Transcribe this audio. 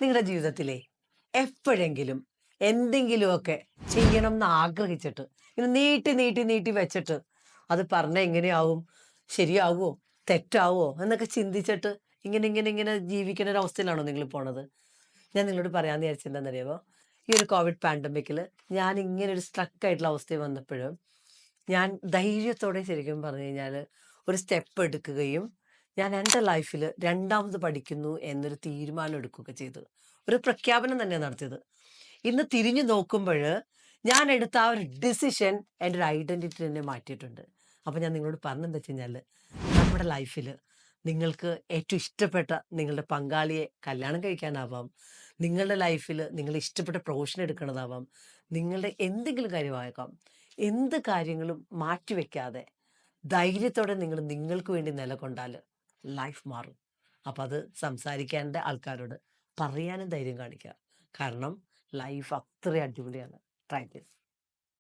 നിങ്ങളുടെ ജീവിതത്തിലെ എപ്പോഴെങ്കിലും എന്തെങ്കിലുമൊക്കെ ചെയ്യണം എന്ന് ആഗ്രഹിച്ചിട്ട് ഇങ്ങനെ നീട്ടി നീട്ടി നീട്ടി വെച്ചിട്ട് അത് പറഞ്ഞ എങ്ങനെയാവും, ശരിയാവോ, തെറ്റാവോ എന്നൊക്കെ ചിന്തിച്ചിട്ട് ഇങ്ങനെ ഇങ്ങനെ ഇങ്ങനെ ജീവിക്കുന്ന ഒരു അവസ്ഥയിലാണോ നിങ്ങൾ പോണത്? ഞാൻ നിങ്ങളോട് പറയാമെന്ന് വിചാരിച്ചെന്താണെന്നറിയാമോ? ഈ ഒരു കോവിഡ് പാൻഡമിക്കിൽ ഞാൻ ഇങ്ങനെ ഒരു സ്ട്രക്ക് ആയിട്ടുള്ള അവസ്ഥയിൽ വന്നപ്പോഴും ഞാൻ ധൈര്യത്തോടെ ശരിക്കും പറഞ്ഞു കഴിഞ്ഞാൽ ഒരു സ്റ്റെപ്പ് എടുക്കുകയും ഞാൻ എൻ്റെ ലൈഫിൽ രണ്ടാമത് പഠിക്കുന്നു എന്നൊരു തീരുമാനം എടുക്കുകയൊക്കെ ചെയ്തു. ഒരു പ്രഖ്യാപനം തന്നെ നടത്തിയത്. ഇന്ന് തിരിഞ്ഞു നോക്കുമ്പോൾ ഞാൻ എടുത്ത ആ ഒരു ഡിസിഷൻ എൻ്റെ ഒരു ഐഡൻറ്റിറ്റി തന്നെ മാറ്റിയിട്ടുണ്ട്. അപ്പോൾ ഞാൻ നിങ്ങളോട് പറഞ്ഞെന്താ വെച്ച് കഴിഞ്ഞാൽ, നമ്മുടെ ലൈഫിൽ നിങ്ങൾക്ക് ഏറ്റവും ഇഷ്ടപ്പെട്ട നിങ്ങളുടെ പങ്കാളിയെ കല്യാണം കഴിക്കാനാവാം, നിങ്ങളുടെ ലൈഫിൽ നിങ്ങൾ ഇഷ്ടപ്പെട്ട പ്രൊഫഷൻ എടുക്കണതാവാം, നിങ്ങളുടെ എന്തെങ്കിലും കാര്യമായേക്കാം. എന്ത് കാര്യങ്ങളും മാറ്റിവെക്കാതെ ധൈര്യത്തോടെ നിങ്ങൾ നിങ്ങൾക്ക് വേണ്ടി നിലകൊണ്ടാൽ ലൈഫ് മാറും. അപ്പം അത് സംസാരിക്കേണ്ട ആൾക്കാരോട് പറയാനും ധൈര്യം കാണിക്കുക. കാരണം ലൈഫ് അത്രയും അടിപൊളിയാണ്. Try this.